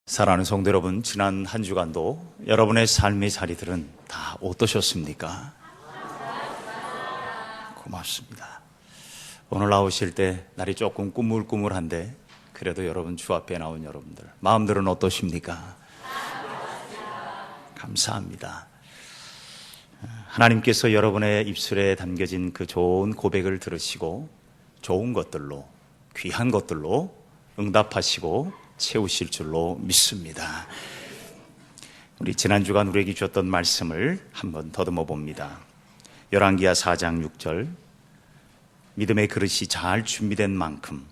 사랑하는 성도 여러분, 지난 한 주간도 여러분의 삶의 자리들은 다 어떠셨습니까? 고맙습니다. 오늘 나오실 때 날이 조금 꾸물꾸물한데 그래도 여러분 주 앞에 나온 여러분들 마음들은 어떠십니까? 감사합니다. 하나님께서 여러분의 입술에 담겨진 그 좋은 고백을 들으시고 좋은 것들로, 귀한 것들로 응답하시고 채우실 줄로 믿습니다. 우리 지난 주간 우리에게 주셨던 말씀을 한번 더듬어 봅니다. 열왕기하 4장 6절, 믿음의 그릇이 잘 준비된 만큼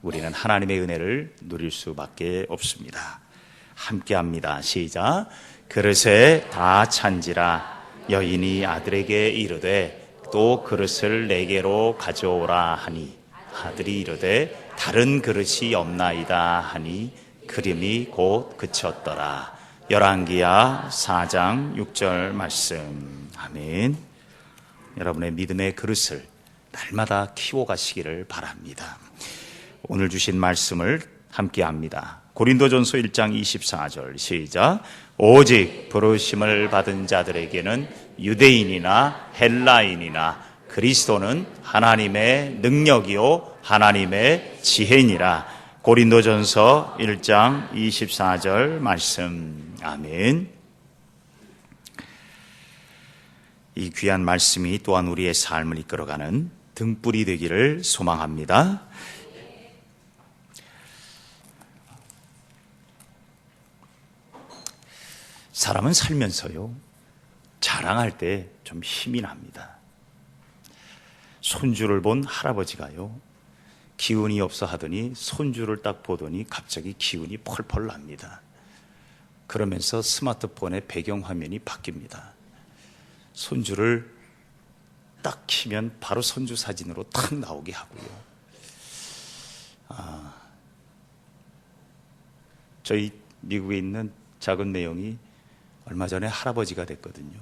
우리는 하나님의 은혜를 누릴 수밖에 없습니다. 함께합니다. 시작. 그릇에 다 찬지라 여인이 아들에게 이르되 또 그릇을 내게로 가져오라 하니 아들이 이르되 다른 그릇이 없나이다 하니 그림이 곧 그쳤더라. 열왕기하 4장 6절 말씀. 아멘. 여러분의 믿음의 그릇을 날마다 키워가시기를 바랍니다. 오늘 주신 말씀을 함께합니다. 고린도전서 1장 24절 시작. 오직 부르심을 받은 자들에게는 유대인이나 헬라인이나 그리스도는 하나님의 능력이요 하나님의 지혜니라. 고린도전서 1장 24절 말씀. 아멘. 이 귀한 말씀이 또한 우리의 삶을 이끌어가는 등불이 되기를 소망합니다. 사람은 살면서요, 자랑할 때 좀 힘이 납니다. 손주를 본 할아버지가요, 기운이 없어 하더니 손주를 딱 보더니 갑자기 기운이 펄펄 납니다. 그러면서 스마트폰의 배경화면이 바뀝니다. 손주를 딱 키면 바로 손주 사진으로 탁 나오게 하고요. 저희 미국에 있는 작은 매형이 얼마 전에 할아버지가 됐거든요.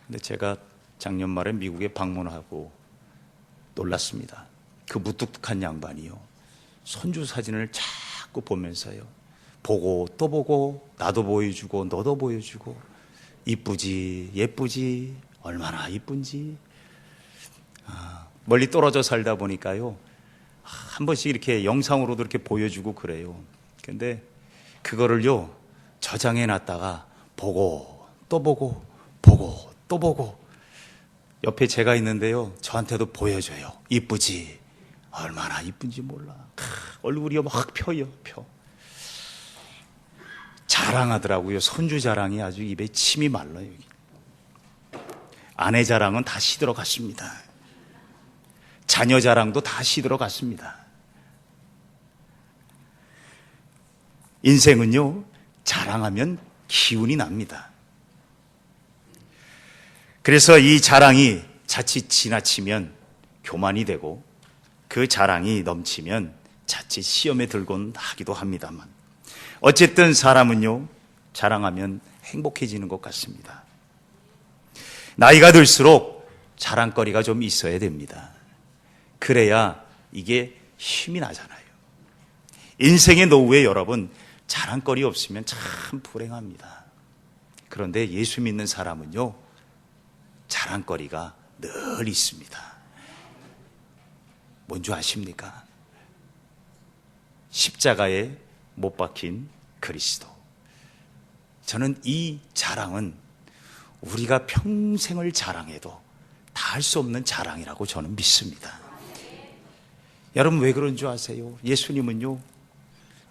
근데 제가 작년 말에 미국에 방문하고 놀랐습니다. 그 무뚝뚝한 양반이요, 손주 사진을 자꾸 보면서요, 보고 또 보고 나도 보여주고 너도 보여주고 이쁘지 예쁘지 얼마나 이쁜지. 멀리 떨어져 살다 보니까요, 한 번씩 이렇게 영상으로도 이렇게 보여주고 그래요. 근데 그거를요 저장해 놨다가 보고 또 보고 보고 또 보고, 옆에 제가 있는데요 저한테도 보여줘요. 이쁘지 얼마나 이쁜지 몰라. 얼굴이 막 펴요. 자랑하더라고요. 손주 자랑이 아주 입에 침이 말라요. 아내 자랑은 다 시들어 갔습니다. 자녀 자랑도 다 시들어 갔습니다. 인생은요, 자랑하면 기운이 납니다. 그래서 이 자랑이 자칫 지나치면 교만이 되고, 그 자랑이 넘치면 자칫 시험에 들곤 하기도 합니다만, 어쨌든 사람은요, 자랑하면 행복해지는 것 같습니다. 나이가 들수록 자랑거리가 좀 있어야 됩니다. 그래야 이게 힘이 나잖아요. 인생의 노후에 여러분, 자랑거리 없으면 참 불행합니다. 그런데 예수 믿는 사람은요, 자랑거리가 늘 있습니다. 뭔지 아십니까? 십자가에 못 박힌 그리스도. 저는 이 자랑은 우리가 평생을 자랑해도 다 할 수 없는 자랑이라고 저는 믿습니다. 여러분 왜 그런 줄 아세요? 예수님은요,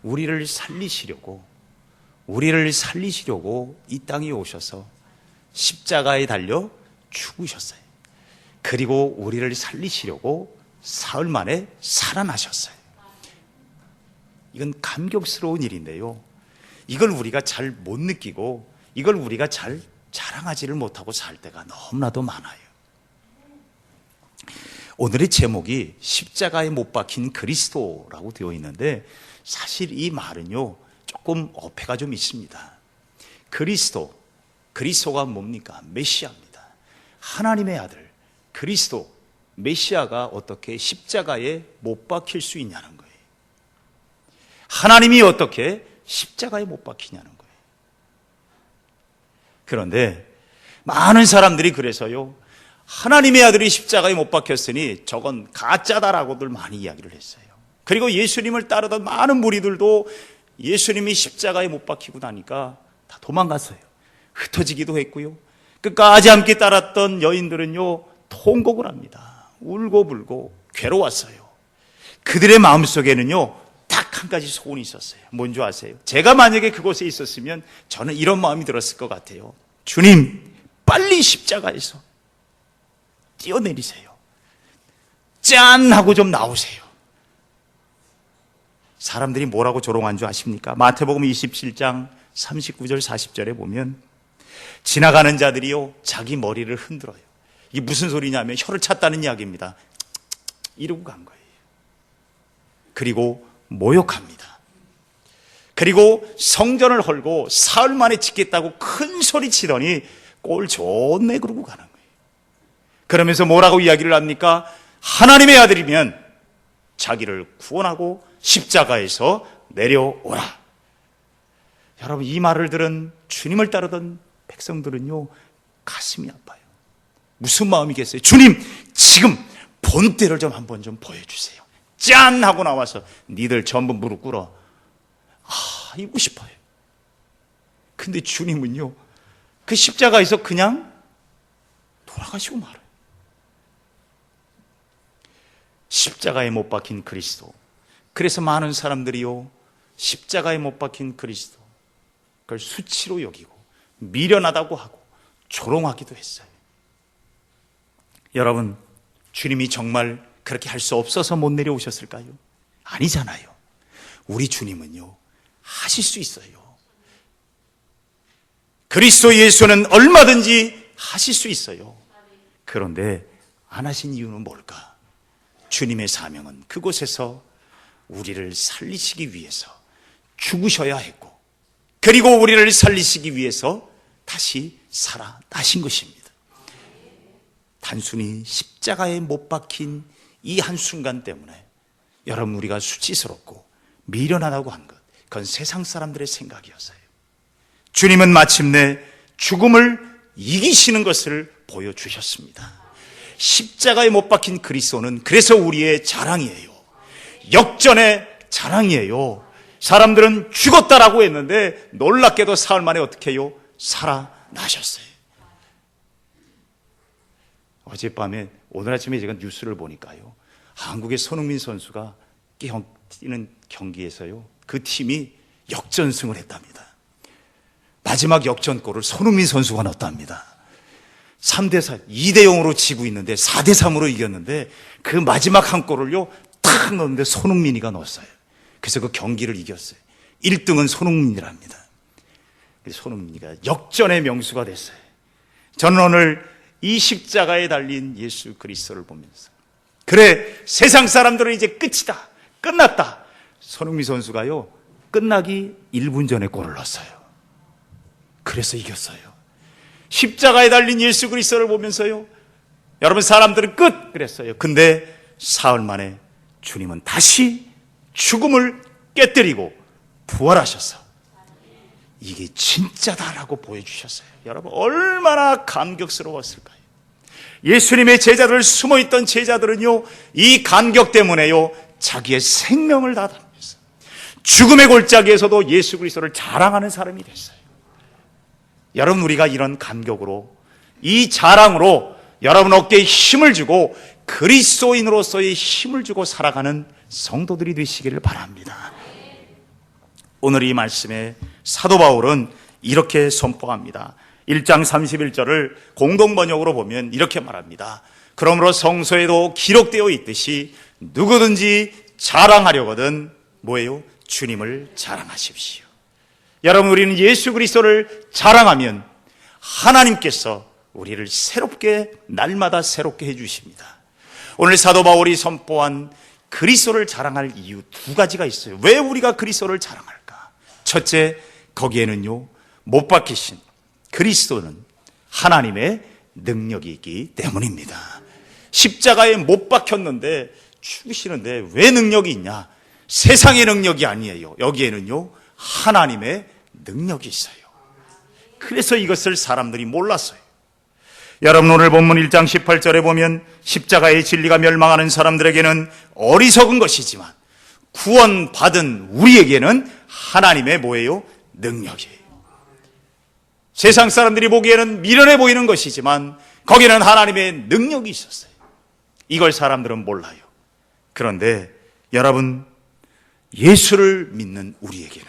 우리를 살리시려고 이 땅에 오셔서 십자가에 달려 죽으셨어요. 그리고 우리를 살리시려고 사흘 만에 살아나셨어요. 이건 감격스러운 일인데요, 이걸 우리가 잘 못 느끼고 이걸 우리가 잘 자랑하지를 못하고 살 때가 너무나도 많아요. 오늘의 제목이 십자가에 못 박힌 그리스도라고 되어 있는데, 사실 이 말은요 조금 어폐가 좀 있습니다. 그리스도가 뭡니까? 메시아입니다. 하나님의 아들 그리스도 메시아가 어떻게 십자가에 못 박힐 수 있냐는 거예요. 하나님이 어떻게 십자가에 못 박히냐는 거예요. 그런데 많은 사람들이 그래서요, 하나님의 아들이 십자가에 못 박혔으니 저건 가짜다라고들 많이 이야기를 했어요. 그리고 예수님을 따르던 많은 무리들도 예수님이 십자가에 못 박히고 나니까 다 도망갔어요. 흩어지기도 했고요. 끝까지 함께 따랐던 여인들은요, 통곡을 합니다. 울고불고 괴로웠어요. 그들의 마음속에는요, 딱 한 가지 소원이 있었어요. 뭔지 아세요? 제가 만약에 그곳에 있었으면 저는 이런 마음이 들었을 것 같아요. 주님, 빨리 십자가에서 뛰어내리세요. 짠 하고 좀 나오세요. 사람들이 뭐라고 조롱한 줄 아십니까? 마태복음 27장 39절 40절에 보면 지나가는 자들이요, 자기 머리를 흔들어요. 이게 무슨 소리냐면 혀를 찼다는 이야기입니다. 이러고 간 거예요. 그리고 모욕합니다. 그리고 성전을 헐고 사흘 만에 짓겠다고 큰 소리 치더니 꼴 좋네 그러고 가는 거예요. 그러면서 뭐라고 이야기를 합니까? 하나님의 아들이면 자기를 구원하고 십자가에서 내려오라. 여러분, 이 말을 들은 주님을 따르던 백성들은요, 가슴이 아파요. 무슨 마음이겠어요? 주님, 지금 본때를 좀 한번 좀 보여주세요. 짠 하고 나와서 니들 전부 무릎 꿇어. 이고 싶어요. 근데 주님은요, 그 십자가에서 그냥 돌아가시고 말아요. 십자가에 못 박힌 그리스도. 그래서 많은 사람들이요, 십자가에 못 박힌 그리스도, 그걸 수치로 여기고 미련하다고 하고 조롱하기도 했어요. 여러분, 주님이 정말 그렇게 할 수 없어서 못 내려오셨을까요? 아니잖아요. 우리 주님은요, 하실 수 있어요. 그리스도 예수는 얼마든지 하실 수 있어요. 그런데 안 하신 이유는 뭘까? 주님의 사명은 그곳에서 우리를 살리시기 위해서 죽으셔야 했고, 그리고 우리를 살리시기 위해서 다시 살아나신 것입니다. 단순히 십자가에 못 박힌 이 한순간 때문에 여러분, 우리가 수치스럽고 미련하다고 한 것, 그건 세상 사람들의 생각이었어요. 주님은 마침내 죽음을 이기시는 것을 보여주셨습니다. 십자가에 못 박힌 그리스도는 그래서 우리의 자랑이에요. 역전의 자랑이에요. 사람들은 죽었다라고 했는데 놀랍게도 사흘 만에 어떻게 해요? 살아나셨어요. 어젯밤에, 오늘 아침에 제가 뉴스를 보니까요, 한국의 손흥민 선수가 뛰는 경기에서요, 그 팀이 역전승을 했답니다. 마지막 역전골을 손흥민 선수가 넣었답니다. 3대4, 2대0으로 지고 있는데 4대3으로 이겼는데 그 마지막 한 골을요, 탁 넣었는데 손흥민이가 넣었어요. 그래서 그 경기를 이겼어요. 1등은 손흥민이랍니다. 손흥민이가 역전의 명수가 됐어요. 저는 오늘 이 십자가에 달린 예수 그리스도를 보면서, 그래, 세상 사람들은 이제 끝이다, 끝났다. 손흥민 선수가요, 끝나기 1분 전에 골을 넣었어요. 그래서 이겼어요. 십자가에 달린 예수 그리스도를 보면서요, 여러분, 사람들은 끝 그랬어요. 근데 사흘 만에 주님은 다시 죽음을 깨뜨리고 부활하셔서 이게 진짜다라고 보여주셨어요. 여러분, 얼마나 감격스러웠을까요? 예수님의 제자들, 숨어있던 제자들은요, 이 감격 때문에요, 자기의 생명을 다 담면서 죽음의 골짜기에서도 예수 그리스도를 자랑하는 사람이 됐어요. 여러분, 우리가 이런 감격으로, 이 자랑으로 여러분 어깨에 힘을 주고 그리스도인으로서의 힘을 주고 살아가는 성도들이 되시기를 바랍니다. 오늘 이 말씀에 사도 바울은 이렇게 선포합니다. 1장 31절을 공동번역으로 보면 이렇게 말합니다. 그러므로 성서에도 기록되어 있듯이 누구든지 자랑하려거든 뭐예요? 주님을 자랑하십시오. 여러분, 우리는 예수 그리스도를 자랑하면 하나님께서 우리를 새롭게, 날마다 새롭게 해주십니다. 오늘 사도 바울이 선포한 그리스도를 자랑할 이유 두 가지가 있어요. 왜 우리가 그리스도를 자랑할까? 첫째, 거기에는요, 못 박히신 그리스도는 하나님의 능력이 있기 때문입니다. 십자가에 못 박혔는데 죽으시는데 왜 능력이 있냐? 세상의 능력이 아니에요. 여기에는요, 하나님의 능력이 있어요. 그래서 이것을 사람들이 몰랐어요. 여러분, 오늘 본문 1장 18절에 보면 십자가의 진리가 멸망하는 사람들에게는 어리석은 것이지만 구원받은 우리에게는 하나님의 뭐예요? 능력이에요. 세상 사람들이 보기에는 미련해 보이는 것이지만 거기는 하나님의 능력이 있었어요. 이걸 사람들은 몰라요. 그런데 여러분, 예수를 믿는 우리에게는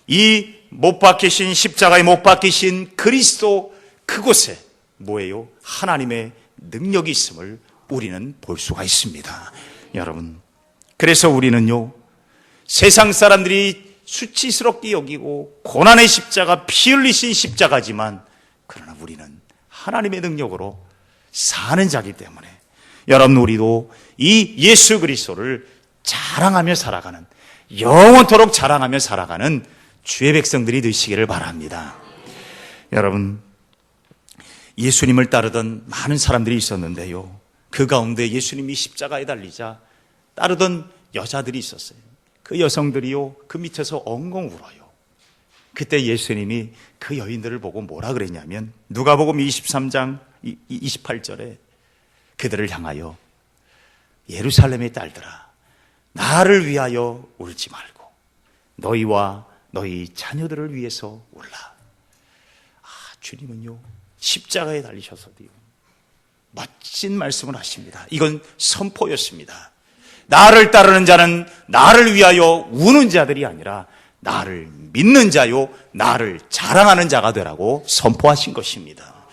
이 못 박히신 십자가에 못 박히신 그리스도 그곳에 뭐예요? 하나님의 능력이 있음을 우리는 볼 수가 있습니다. 여러분, 그래서 우리는요, 세상 사람들이 수치스럽게 여기고 고난의 십자가, 피 흘리신 십자가지만 그러나 우리는 하나님의 능력으로 사는 자기 때문에 여러분, 우리도 이 예수 그리스도를 자랑하며 살아가는, 영원토록 자랑하며 살아가는 주의 백성들이 되시기를 바랍니다. 여러분, 예수님을 따르던 많은 사람들이 있었는데요, 그 가운데 예수님이 십자가에 달리자 따르던 여자들이 있었어요. 그 여성들이요, 그 밑에서 엉엉 울어요. 그때 예수님이 그 여인들을 보고 뭐라 그랬냐면 누가복음 23장 28절에 그들을 향하여 예루살렘의 딸들아, 나를 위하여 울지 말고 너희와 너희 자녀들을 위해서 울라. 주님은요, 십자가에 달리셔서도요, 멋진 말씀을 하십니다. 이건 선포였습니다. 나를 따르는 자는 나를 위하여 우는 자들이 아니라 나를 믿는 자요, 나를 자랑하는 자가 되라고 선포하신 것입니다.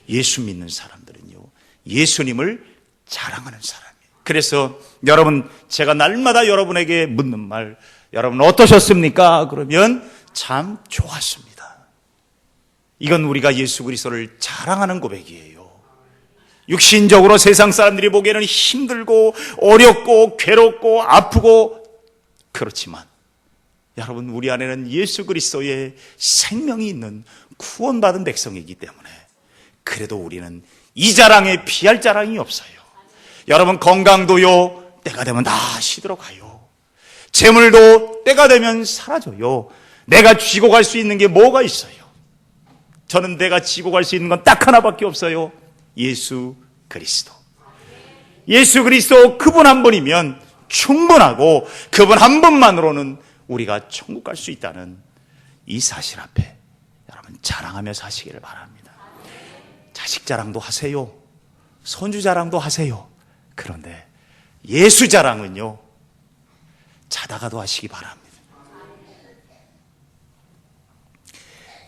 예수 믿는 사람들은요, 예수님을 자랑하는 사람이에요. 그래서 여러분, 제가 날마다 여러분에게 묻는 말, 여러분 어떠셨습니까? 그러면 참 좋았습니다. 이건 우리가 예수 그리스도를 자랑하는 고백이에요. 육신적으로 세상 사람들이 보기에는 힘들고 어렵고 괴롭고 아프고 그렇지만 여러분, 우리 안에는 예수 그리스도의 생명이 있는 구원받은 백성이기 때문에 그래도 우리는 이 자랑에 비할 자랑이 없어요. 여러분, 건강도요, 때가 되면 다 시들어가요. 재물도 때가 되면 사라져요. 내가 쥐고 갈 수 있는 게 뭐가 있어요? 저는 내가 쥐고 갈 수 있는 건 딱 하나밖에 없어요. 예수 그리스도. 예수 그리스도 그분 한 분이면 충분하고 그분 한 분만으로는 우리가 천국 갈 수 있다는 이 사실 앞에 여러분 자랑하며 사시기를 바랍니다. 자식 자랑도 하세요. 손주 자랑도 하세요. 그런데 예수 자랑은요, 자다가도 하시기 바랍니다.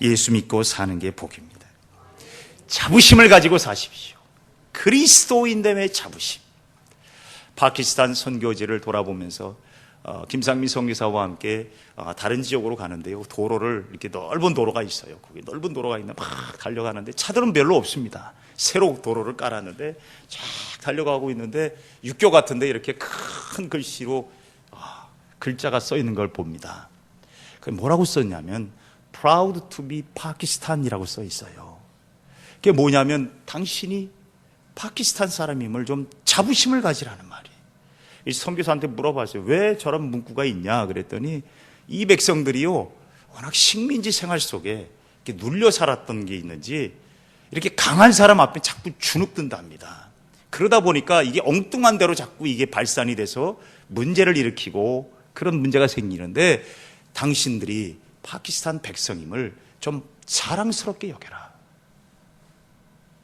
예수 믿고 사는 게 복입니다. 자부심을 가지고 사십시오. 그리스도인됨의 자부심. 파키스탄 선교지를 돌아보면서 김상민 선교사와 함께 다른 지역으로 가는데요, 도로를 이렇게 넓은 도로가 있어요. 거기 넓은 도로가 있는데 막 달려가는데 차들은 별로 없습니다. 새로 도로를 깔았는데 쫙 달려가고 있는데 육교 같은데 이렇게 큰 글씨로 글자가 써 있는 걸 봅니다. 그게 뭐라고 썼냐면 Proud to be Pakistan이라고 써 있어요. 그게 뭐냐면 당신이 파키스탄 사람임을 좀 자부심을 가지라는 말이에요. 이 선교사한테 물어봤어요. 왜 저런 문구가 있냐 그랬더니 이 백성들이요, 워낙 식민지 생활 속에 이렇게 눌려 살았던 게 있는지 이렇게 강한 사람 앞에 자꾸 주눅든답니다. 그러다 보니까 이게 엉뚱한 대로 자꾸 이게 발산이 돼서 문제를 일으키고 그런 문제가 생기는데 당신들이 파키스탄 백성임을 좀 자랑스럽게 여겨라.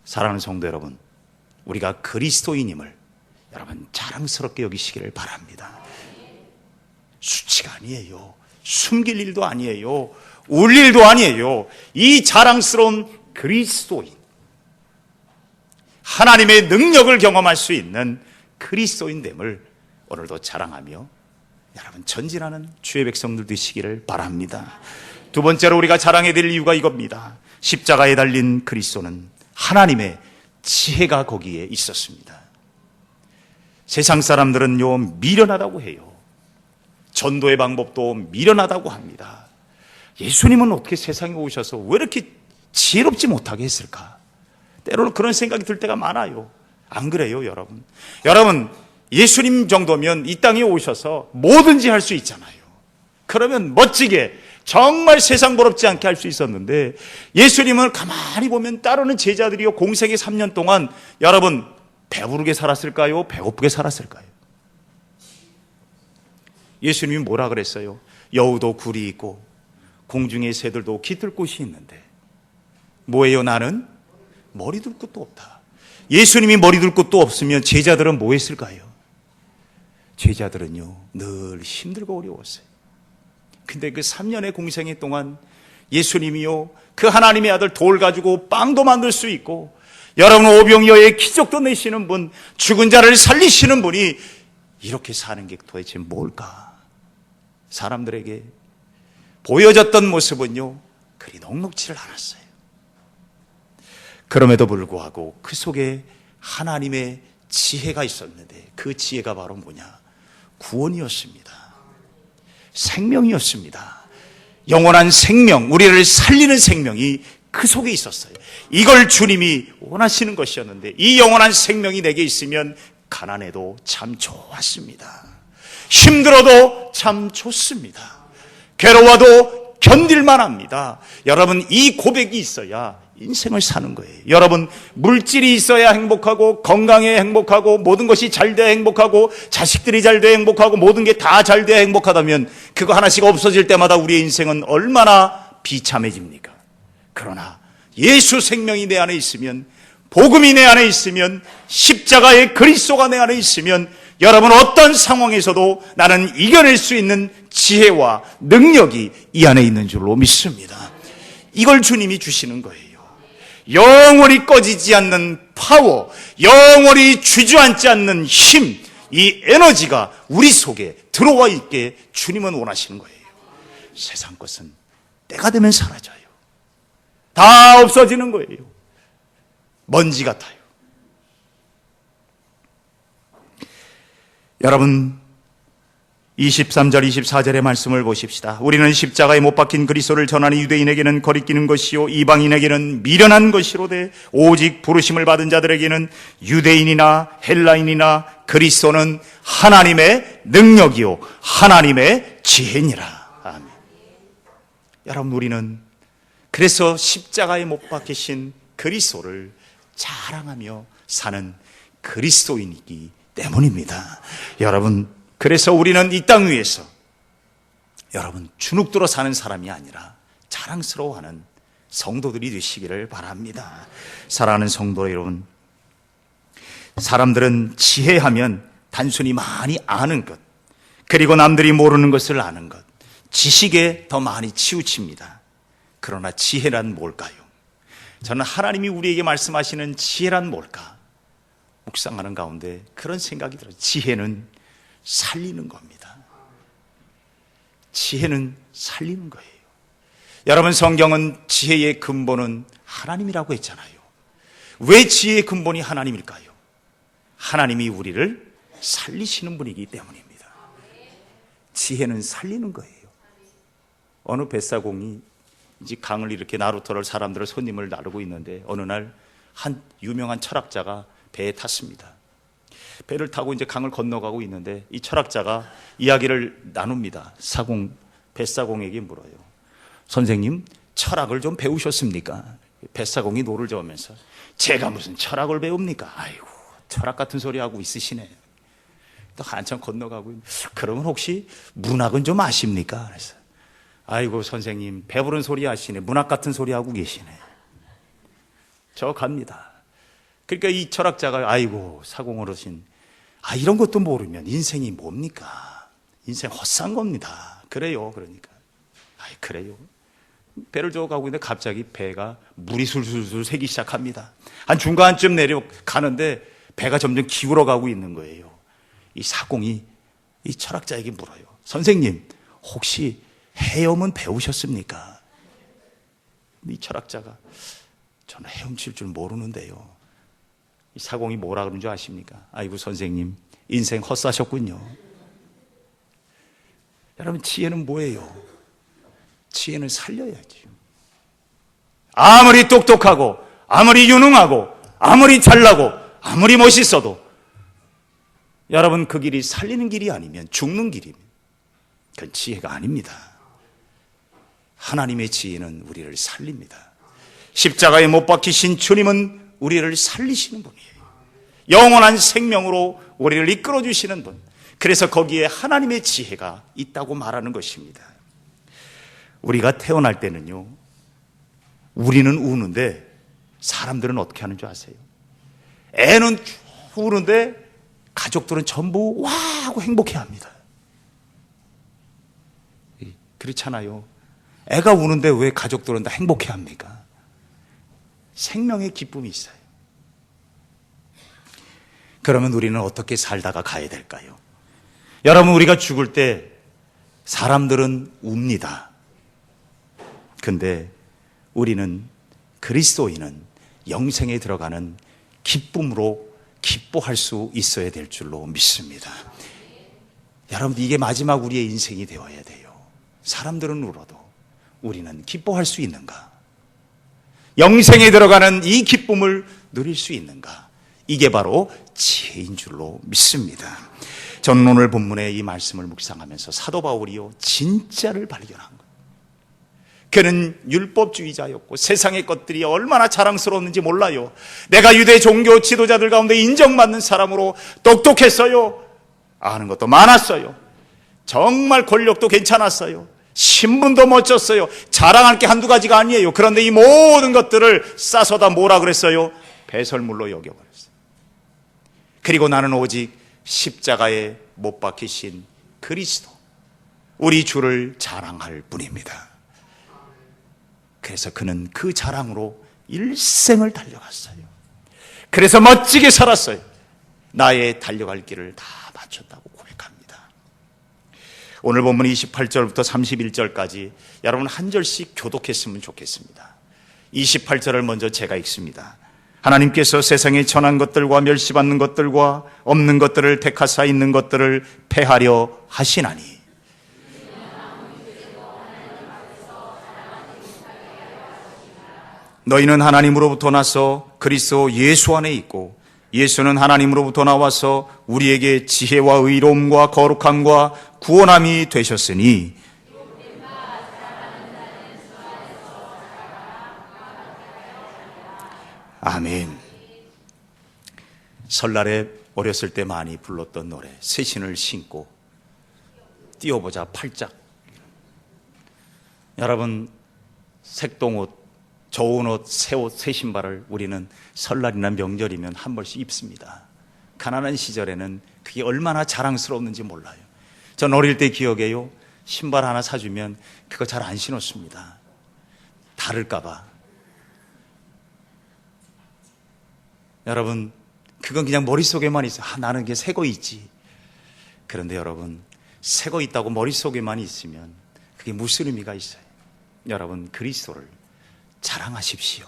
사랑하는 성도 여러분, 우리가 그리스도인임을 여러분 자랑스럽게 여기시기를 바랍니다. 수치가 아니에요. 숨길 일도 아니에요. 울 일도 아니에요. 이 자랑스러운 그리스도인, 하나님의 능력을 경험할 수 있는 그리스도인됨을 오늘도 자랑하며 여러분 전진하는 주의 백성들 되시기를 바랍니다. 두 번째로 우리가 자랑해야 될 이유가 이겁니다. 십자가에 달린 그리스도는 하나님의 지혜가 거기에 있었습니다. 세상 사람들은요, 미련하다고 해요. 전도의 방법도 미련하다고 합니다. 예수님은 어떻게 세상에 오셔서 왜 이렇게 지혜롭지 못하게 했을까? 때로는 그런 생각이 들 때가 많아요. 안 그래요, 여러분? 여러분, 예수님 정도면 이 땅에 오셔서 뭐든지 할 수 있잖아요. 그러면 멋지게 정말 세상 부럽지 않게 할 수 있었는데 예수님을 가만히 보면 따르는 제자들이요 공생의 3년 동안 여러분 배부르게 살았을까요? 배고프게 살았을까요? 예수님이 뭐라 그랬어요? 여우도 굴이 있고 공중의 새들도 깃들 곳이 있는데 뭐예요? 나는 머리 둘 곳도 없다. 예수님이 머리 둘 곳도 없으면 제자들은 뭐 했을까요? 제자들은요 늘 힘들고 어려웠어요. 근데 그 3년의 공생애 동안 예수님이요 그 하나님의 아들 돌 가지고 빵도 만들 수 있고 여러분 오병이어의 기적도 내시는 분, 죽은 자를 살리시는 분이 이렇게 사는 게 도대체 뭘까? 사람들에게 보여졌던 모습은요 그리 녹록지를 않았어요. 그럼에도 불구하고 그 속에 하나님의 지혜가 있었는데 그 지혜가 바로 뭐냐? 구원이었습니다. 생명이었습니다. 영원한 생명, 우리를 살리는 생명이 그 속에 있었어요. 이걸 주님이 원하시는 것이었는데 이 영원한 생명이 내게 있으면 가난해도 참 좋았습니다. 힘들어도 참 좋습니다. 괴로워도 견딜만 합니다. 여러분 이 고백이 있어야 인생을 사는 거예요. 여러분 물질이 있어야 행복하고 건강해 행복하고 모든 것이 잘 돼야 행복하고 자식들이 잘 돼야 행복하고 모든 게 다 잘 돼야 행복하다면 그거 하나씩 없어질 때마다 우리의 인생은 얼마나 비참해집니까? 그러나 예수 생명이 내 안에 있으면 복음이 내 안에 있으면 십자가의 그리스도가 내 안에 있으면 여러분 어떤 상황에서도 나는 이겨낼 수 있는 지혜와 능력이 이 안에 있는 줄로 믿습니다. 이걸 주님이 주시는 거예요. 영원히 꺼지지 않는 파워, 영원히 주저앉지 않는 힘, 이 에너지가 우리 속에 들어와 있게 주님은 원하시는 거예요. 세상 것은 때가 되면 사라져요. 다 없어지는 거예요. 먼지 같아요. 여러분 23절 24절의 말씀을 보십시다. 우리는 십자가에 못 박힌 그리스도를 전하는 유대인에게는 거리끼는 것이요 이방인에게는 미련한 것이로되 오직 부르심을 받은 자들에게는 유대인이나 헬라인이나 그리스도는 하나님의 능력이요 하나님의 지혜니라. 아멘. 여러분 우리는 그래서 십자가에 못 박히신 그리스도를 자랑하며 사는 그리스도인이기 때문입니다. 여러분 그래서 우리는 이 땅 위에서 여러분 주눅들어 사는 사람이 아니라 자랑스러워하는 성도들이 되시기를 바랍니다. 사랑하는 성도 여러분, 사람들은 지혜하면 단순히 많이 아는 것, 그리고 남들이 모르는 것을 아는 것, 지식에 더 많이 치우칩니다. 그러나 지혜란 뭘까요? 저는 하나님이 우리에게 말씀하시는 지혜란 뭘까? 묵상하는 가운데 그런 생각이 들어요. 지혜는 살리는 겁니다. 지혜는 살리는 거예요. 여러분 성경은 지혜의 근본은 하나님이라고 했잖아요. 왜 지혜의 근본이 하나님일까요? 하나님이 우리를 살리시는 분이기 때문입니다. 지혜는 살리는 거예요. 어느 뱃사공이 이제 강을 이렇게 나루터를 사람들을 손님을 나르고 있는데 어느 날 한 유명한 철학자가 배에 탔습니다. 배를 타고 이제 강을 건너가고 있는데 이 철학자가 이야기를 나눕니다. 뱃사공에게 물어요. 선생님, 철학을 좀 배우셨습니까? 뱃사공이 노를 저으면서 제가 무슨 철학을 배웁니까? 아이고, 철학 같은 소리 하고 있으시네. 또 한참 건너가고 그러면 혹시 문학은 좀 아십니까? 그래서 아이고 선생님 배부른 소리 하시네. 문학 같은 소리 하고 계시네. 저 갑니다. 그러니까 이 철학자가 아이고 사공 어르신 이런 것도 모르면 인생이 뭡니까? 인생 헛산 겁니다. 그래요. 그러니까 그래요. 배를 저어가고 있는데 갑자기 배가 물이 술술술 새기 시작합니다. 한 중간쯤 내려가는데 배가 점점 기울어가고 있는 거예요. 이 사공이 이 철학자에게 물어요. 선생님 혹시 헤엄은 배우셨습니까? 이 철학자가 저는 헤엄칠 줄 모르는데요. 이 사공이 뭐라 그러는 줄 아십니까? 아이고 선생님 인생 헛사셨군요. 여러분 지혜는 뭐예요? 지혜는 살려야지. 아무리 똑똑하고 아무리 유능하고 아무리 잘나고 아무리 멋있어도 여러분 그 길이 살리는 길이 아니면 죽는 길이면 그건 지혜가 아닙니다. 하나님의 지혜는 우리를 살립니다. 십자가에 못 박히신 주님은 우리를 살리시는 분이에요. 영원한 생명으로 우리를 이끌어 주시는 분. 그래서 거기에 하나님의 지혜가 있다고 말하는 것입니다. 우리가 태어날 때는요, 우리는 우는데 사람들은 어떻게 하는 줄 아세요? 애는 쭉 우는데 가족들은 전부 와 하고 행복해합니다. 그렇잖아요. 애가 우는데 왜 가족들은 다 행복해합니까? 생명의 기쁨이 있어요. 그러면 우리는 어떻게 살다가 가야 될까요? 여러분, 우리가 죽을 때 사람들은 웁니다. 근데 우리는, 그리스도인은 영생에 들어가는 기쁨으로 기뻐할 수 있어야 될 줄로 믿습니다. 여러분, 이게 마지막 우리의 인생이 되어야 돼요. 사람들은 울어도 우리는 기뻐할 수 있는가? 영생에 들어가는 이 기쁨을 누릴 수 있는가? 이게 바로 지혜인 줄로 믿습니다. 저는 오늘 본문의 이 말씀을 묵상하면서 사도 바울이요, 진짜를 발견한 거예요. 그는 율법주의자였고 세상의 것들이 얼마나 자랑스러웠는지 몰라요. 내가 유대 종교 지도자들 가운데 인정받는 사람으로 똑똑했어요. 아는 것도 많았어요. 정말 권력도 괜찮았어요. 신분도 멋졌어요. 자랑할 게 한두 가지가 아니에요. 그런데 이 모든 것들을 싸서 다 뭐라 그랬어요? 배설물로 여겨버렸어요. 그리고 나는 오직 십자가에 못 박히신 그리스도, 우리 주를 자랑할 뿐입니다. 그래서 그는 그 자랑으로 일생을 달려갔어요. 그래서 멋지게 살았어요. 나의 달려갈 길을 다 마쳤다고 고백합니다. 오늘 본문 28절부터 31절까지 여러분 한 절씩 교독했으면 좋겠습니다. 28절을 먼저 제가 읽습니다. 하나님께서 세상에 천한 것들과 멸시받는 것들과 없는 것들을 택하사 있는 것들을 패하려 하시나니, 너희는 하나님으로부터 나서 그리스도 예수 안에 있고 예수는 하나님으로부터 나와서 우리에게 지혜와 의로움과 거룩함과 구원함이 되셨으니, 아멘. 설날에 어렸을 때 많이 불렀던 노래, 새 신을 신고 뛰어보자 팔짝. 여러분, 색동옷, 좋은 옷, 새 옷, 새 신발을 우리는 설날이나 명절이면 한 벌씩 입습니다. 가난한 시절에는 그게 얼마나 자랑스러웠는지 몰라요. 전 어릴 때 기억해요. 신발 하나 사주면 그거 잘 안 신었습니다. 다를까봐. 여러분, 그건 그냥 머릿속에만 있어요. 나는 그게 새 거 있지. 그런데 여러분, 새 거 있다고 머릿속에만 있으면 그게 무슨 의미가 있어요? 여러분, 그리스도를 자랑하십시오.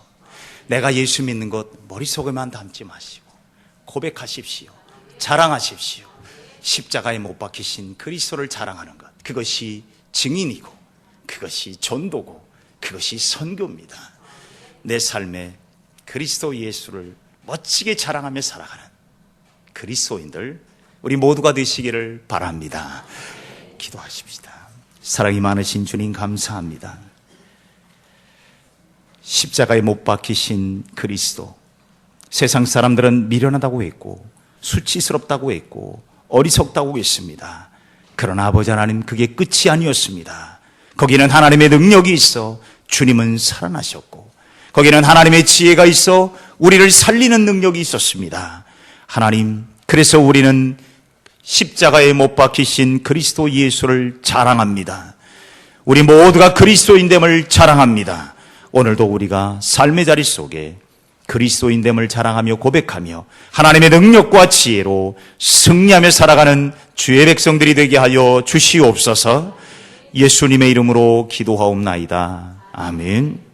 내가 예수 믿는 것 머릿속에만 담지 마시고 고백하십시오. 자랑하십시오. 십자가에 못 박히신 그리스도를 자랑하는 것, 그것이 증인이고 그것이 전도고 그것이 선교입니다. 내 삶에 그리스도 예수를 멋지게 자랑하며 살아가는 그리스도인들 우리 모두가 되시기를 바랍니다. 기도하십시다. 사랑이 많으신 주님, 감사합니다. 십자가에 못 박히신 그리스도, 세상 사람들은 미련하다고 했고 수치스럽다고 했고 어리석다고 했습니다. 그러나 아버지 하나님, 그게 끝이 아니었습니다. 거기는 하나님의 능력이 있어 주님은 살아나셨고, 거기는 하나님의 지혜가 있어 우리를 살리는 능력이 있었습니다. 하나님, 그래서 우리는 십자가에 못 박히신 그리스도 예수를 자랑합니다. 우리 모두가 그리스도인됨을 자랑합니다. 오늘도 우리가 삶의 자리 속에 그리스도인됨을 자랑하며 고백하며 하나님의 능력과 지혜로 승리하며 살아가는 주의 백성들이 되게 하여 주시옵소서. 예수님의 이름으로 기도하옵나이다. 아멘.